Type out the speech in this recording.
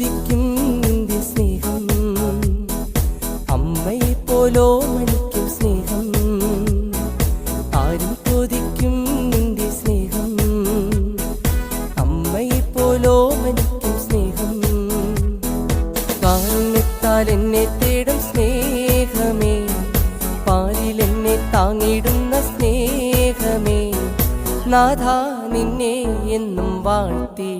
കൊതിക്കും നിന്റെ സ്നേഹം, അമ്മയെ പോലോ മണിക്കും സ്നേഹം. ആരും കൊതിക്കും നിന്റെ സ്നേഹം, അമ്മയെ പോലോ മണിക്കും സ്നേഹം. കാരണത്താൽ എന്നെ തേടും സ്നേഹമേ, പാലിൽ എന്നെ താങ്ങിടുന്ന സ്നേഹമേ, നാഥാ നിന്നെ എന്നും വാഴ്ത്തി